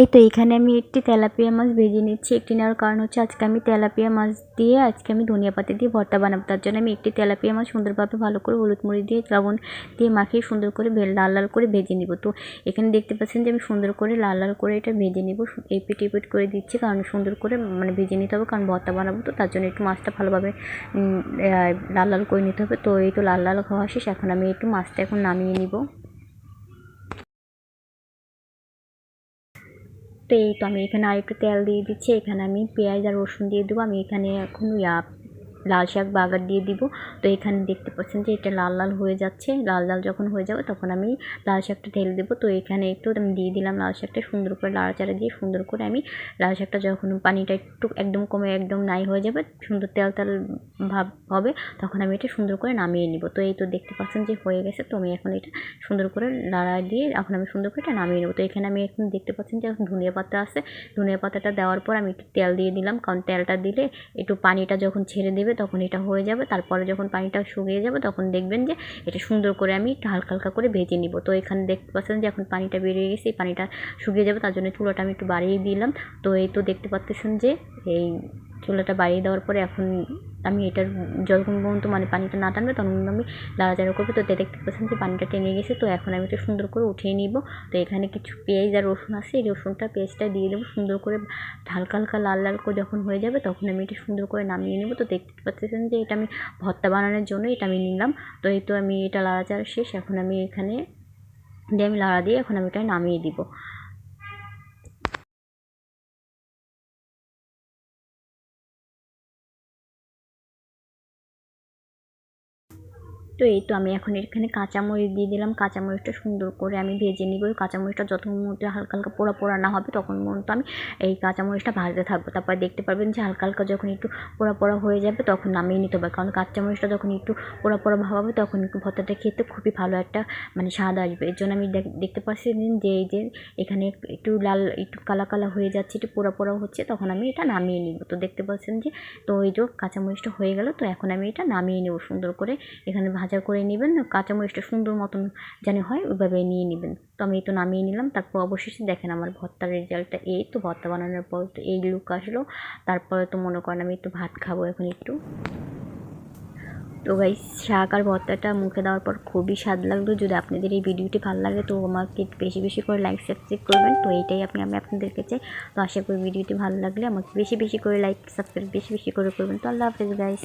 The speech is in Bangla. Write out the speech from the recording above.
এই তো এখানে আমি একটি তেলাপিয়া মাছ ভেজে নিচ্ছি। একটি নেওয়ার কারণ হচ্ছে আজকে আমি তেলাপিয়া মাছ দিয়ে আজকে আমি ধনিয়া পাতা দিয়ে ভর্তা বানাবো। তার জন্য আমি একটি তেলাপিয়া মাছ সুন্দরভাবে ভালো করে হলুদ মরিচ দিয়ে লবণ দিয়ে মাখিয়ে সুন্দর করে লাল লাল করে ভেজে নিব। তো এখানে দেখতে পাচ্ছেন যে আমি সুন্দর করে লাল লাল করে এটা ভেজে নিব। এপিট এপিট করে দিচ্ছি, কারণ সুন্দর করে মানে ভেজে নিতে হবে, কারণ ভর্তা বানাবো। তো তার জন্য একটু মাছটা ভালোভাবে লাল লাল করে নিতে হবে। তো এই তো লাল লাল হওয়া শেষ। এখন আমি একটু মাছটা এখন নামিয়ে নিব। তো এই তো আমি এখানে আরেকটু তেল দিয়ে দিচ্ছি। এখানে আমি পেঁয়াজ আর রসুন দিয়ে দেবো। আমি এখানে এখন লাল শাক বাগার দিয়ে দিব। তো এখানে দেখতে পাচ্ছেন যে এটা লাল লাল হয়ে যাচ্ছে। লাল লাল যখন হয়ে যাবে তখন আমি লাল শাকটা ঢেলে দেবো। তো এখানে একটু আমি দিয়ে দিলাম লাল শাকটা, সুন্দর করে নাড়াচাড়া দিয়ে সুন্দর করে আমি লাল শাকটা যখন পানিটা একটু একদম কমে একদম নাই হয়ে যাবে, সুন্দর তেল তেল ভাব হবে, তখন আমি এটা সুন্দর করে নামিয়ে নিব। তো এই তো দেখতে পাচ্ছেন যে হয়ে গেছে। তো আমি এখন এটা সুন্দর করে নাড়া দিয়ে এখন আমি সুন্দর করে এটা নামিয়ে নেব। তো এখানে আমি এখন দেখতে পাচ্ছেন যে এখন ধনিয়া পাতা আছে। ধনিয়া পাতাটা দেওয়ার পর আমি একটু তেল দিয়ে দিলাম, কারণ তেলটা দিলে একটু পানিটা যখন ছেড়ে দেবে তখন এটা হয়ে যাবে। তারপরে যখন পানিটা শুকিয়ে যাবে তখন দেখবেন যে এটা সুন্দর করে আমি একটু হালকা হালকা করে ভেজে নিব। তো এখানে দেখতে পাচ্ছেন যে এখন পানিটা বেরিয়ে গেছে, এই পানিটা শুকিয়ে যাবে, তার জন্য চুলাটা আমি একটু বাড়িয়ে দিলাম। তো এই তো দেখতে পাচ্ছেন যে এই চুলাটা বাড়িয়ে দেওয়ার পরে এখন আমি এটার যখন পর্যন্ত মানে পানিটা না টানবে তখন আমি নাড়াচাড়া করবো। তো দেখতে পাচ্ছেন যে পানিটা টেনে গেছে। তো এখন আমি এটা সুন্দর করে উঠিয়ে নিব। তো এখানে কিছু পেঁয়াজ আর রসুন আছে, এই রসুনটা পেঁয়াজটা দিয়ে দেবো। সুন্দর করে হালকা হালকা লাল লাল করে যখন হয়ে যাবে তখন আমি এটা সুন্দর করে নামিয়ে নেব। তো দেখতে পাচ্ছেন যে এটা আমি ভর্তা বানানোর জন্য এটা আমি নিলাম। তো এই তো আমি এটা নাড়াচাড়া শেষ। এখন আমি এখানে দিয়ে আমি লাড়া দিয়ে এখন আমি এটা নামিয়ে দিব। তো এই তো আমি এখন এখানে কাঁচামরিচ দিয়ে দিলাম। কাঁচামরিচটা সুন্দর করে আমি ভেজে নিব। ওই কাঁচামরিচটা যতক্ষণ মধ্যে হালকা হালকা পোড়া পোড়া না হবে তখন পর্যন্ত আমি এই কাঁচামরিচটা ভাজতে থাকবো। তারপর দেখতে পারবেন যে হালকা হালকা যখন একটু পোড়া পোড়া হয়ে যাবে তখন নামিয়ে নিতে হবে, কারণ কাঁচামরিচটা যখন একটু পোড়া পোড়া ভাব হবে তখন একটু ভর্তাটা খেতে খুবই ভালো একটা মানে স্বাদ আসবে। এর জন্য আমি দেখতে পাচ্ছি যে এই যে এখানে একটু লাল একটু কালা কালা হয়ে যাচ্ছে, একটু পোড়া পোড়া হচ্ছে, তখন আমি এটা নামিয়ে নিব। তো দেখতে পাচ্ছেন যে তো এই যে কাঁচামরিচটা হয়ে গেল। তো এখন আমি এটা নামিয়ে নেব সুন্দর করে। এখানে ভাজা করে নেবেন, কাঁচামরিচটা সুন্দর মতন যেন হয় ওইভাবে নিয়ে নেবেন। তো আমি এই তো নামিয়ে নিলাম। তারপর অবশেষে দেখেন আমার ভর্তার রেজাল্টটা। এই তো ভর্তা বানানোর পর তো এই লুক আসলো। তারপরে তো মনে করেন আমি একটু ভাত খাবো এখন একটু। তো গাইস, শাক আর ভর্তাটা মুখে দেওয়ার পর খুবই স্বাদ লাগলো। যদি আপনাদের এই ভিডিওটি ভালো লাগে তো আমাকে বেশি বেশি করে লাইক সাবস্ক্রাইব করবেন। তো এইটাই আমি আপনাদেরকে চাই। তো আশা করি ভিডিওটি ভালো লাগলে আমাকে বেশি বেশি করে লাইক সাবস্ক্রাইব বেশি বেশি করে করবেন। তো আল্লাহ হাফেজ গাইস।